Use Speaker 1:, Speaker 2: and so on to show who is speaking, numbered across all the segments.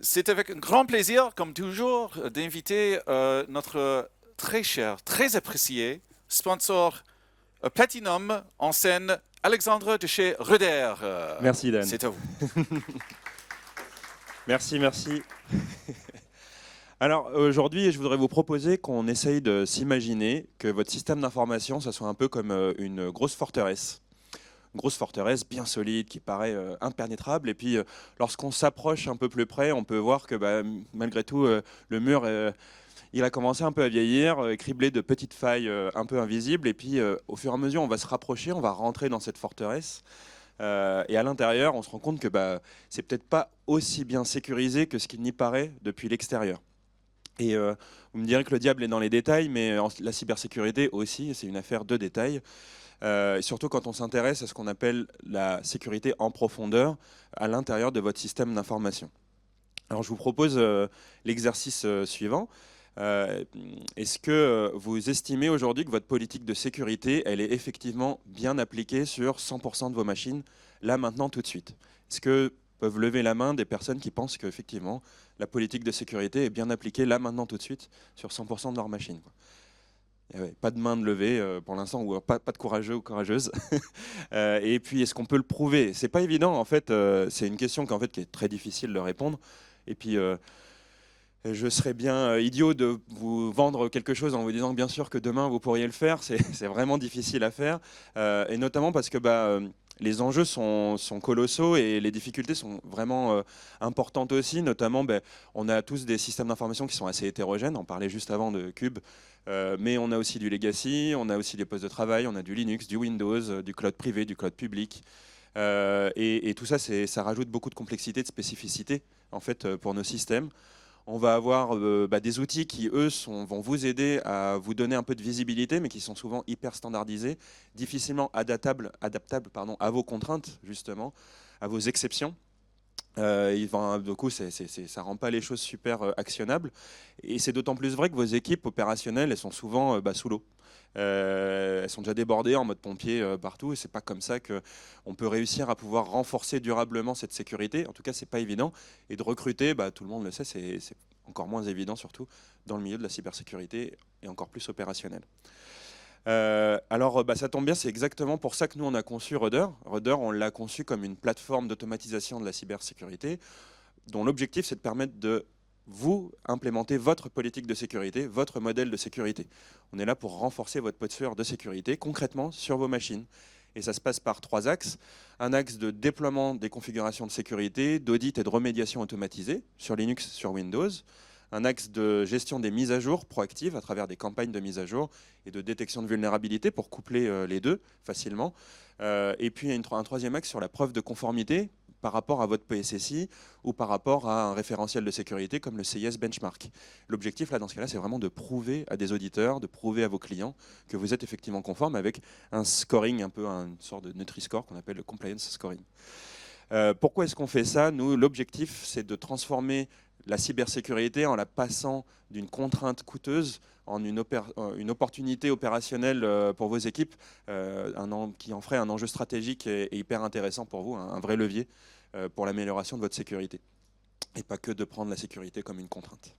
Speaker 1: C'est avec un grand plaisir, comme toujours, d'inviter notre très cher, très apprécié sponsor Platinum en scène, Alexandre de chez Röder.
Speaker 2: Merci Dan.
Speaker 1: C'est à vous.
Speaker 2: Merci, merci. Alors aujourd'hui, je voudrais vous proposer qu'on essaye de s'imaginer que votre système d'information, ça soit un peu comme une grosse forteresse. Une grosse forteresse bien solide qui paraît impénétrable. Et puis lorsqu'on s'approche un peu plus près, on peut voir que malgré tout, le mur, il a commencé un peu à vieillir, criblé de petites failles un peu invisibles. Et puis au fur et à mesure, on va se rapprocher, on va rentrer dans cette forteresse. Et à l'intérieur, on se rend compte que c'est peut-être pas aussi bien sécurisé que ce qu'il n'y paraît depuis l'extérieur. Et vous me direz que le diable est dans les détails, mais la cybersécurité aussi, c'est une affaire de détails. Surtout quand on s'intéresse à ce qu'on appelle la sécurité en profondeur à l'intérieur de votre système d'information. Alors je vous propose l'exercice suivant. Est-ce que vous estimez aujourd'hui que votre politique de sécurité, elle est effectivement bien appliquée sur 100% de vos machines, là, maintenant, tout de suite? Est-ce que peuvent lever la main des personnes qui pensent qu'effectivement, la politique de sécurité est bien appliquée, là, maintenant, tout de suite, sur 100% de leurs machines, quoi? Et ouais, pas de main de levée pour l'instant, ou pas de courageux ou courageuse. Et puis, est-ce qu'on peut le prouver? C'est pas évident, en fait. C'est une question qui est très difficile de répondre. Et puis, je serais bien idiot de vous vendre quelque chose en vous disant que bien sûr que demain vous pourriez le faire. C'est vraiment difficile à faire. Et notamment parce que les enjeux sont colossaux et les difficultés sont vraiment importantes aussi. Notamment, on a tous des systèmes d'information qui sont assez hétérogènes. On parlait juste avant de Cube. Mais on a aussi du legacy, on a aussi des postes de travail, on a du Linux, du Windows, du cloud privé, du cloud public. Et tout ça, ça rajoute beaucoup de complexité, de spécificité en fait, pour nos systèmes. On va avoir des outils qui, eux, vont vous aider à vous donner un peu de visibilité, mais qui sont souvent hyper standardisés, difficilement adaptables à vos contraintes, justement, à vos exceptions. Du coup, ça ne rend pas les choses super actionnables. Et c'est d'autant plus vrai que vos équipes opérationnelles, elles sont souvent sous l'eau. Elles sont déjà débordées en mode pompier partout, et c'est pas comme ça qu'on peut réussir à pouvoir renforcer durablement cette sécurité. En tout cas, c'est pas évident. Et de recruter, tout le monde le sait, c'est encore moins évident, surtout dans le milieu de la cybersécurité et encore plus opérationnel. Alors, ça tombe bien, c'est exactement pour ça que nous on a conçu Röder. Röder, on l'a conçu comme une plateforme d'automatisation de la cybersécurité, dont l'objectif c'est de permettre de vous implémenter votre politique de sécurité, votre modèle de sécurité. On est là pour renforcer votre posture de sécurité concrètement sur vos machines. Et ça se passe par 3 axes. Un axe de déploiement des configurations de sécurité, d'audit et de remédiation automatisée sur Linux, sur Windows. Un axe de gestion des mises à jour proactives à travers des campagnes de mise à jour et de détection de vulnérabilité pour coupler les deux facilement. Et puis un troisième axe sur la preuve de conformité par rapport à votre PSSI ou par rapport à un référentiel de sécurité comme le CIS Benchmark. L'objectif, là, dans ce cas-là, c'est vraiment de prouver à des auditeurs, de prouver à vos clients que vous êtes effectivement conforme avec un scoring, un peu une sorte de Nutri-Score qu'on appelle le compliance scoring. Pourquoi est-ce qu'on fait ça? Nous, l'objectif, c'est de transformer la cybersécurité en la passant d'une contrainte coûteuse en une opportunité opérationnelle pour vos équipes, qui en ferait un enjeu stratégique et hyper intéressant pour vous, un vrai levier pour l'amélioration de votre sécurité. Et pas que de prendre la sécurité comme une contrainte.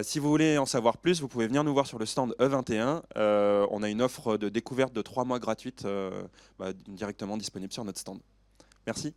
Speaker 2: Si vous voulez en savoir plus, vous pouvez venir nous voir sur le stand E21. On a une offre de découverte de 3 mois gratuite directement disponible sur notre stand. Merci.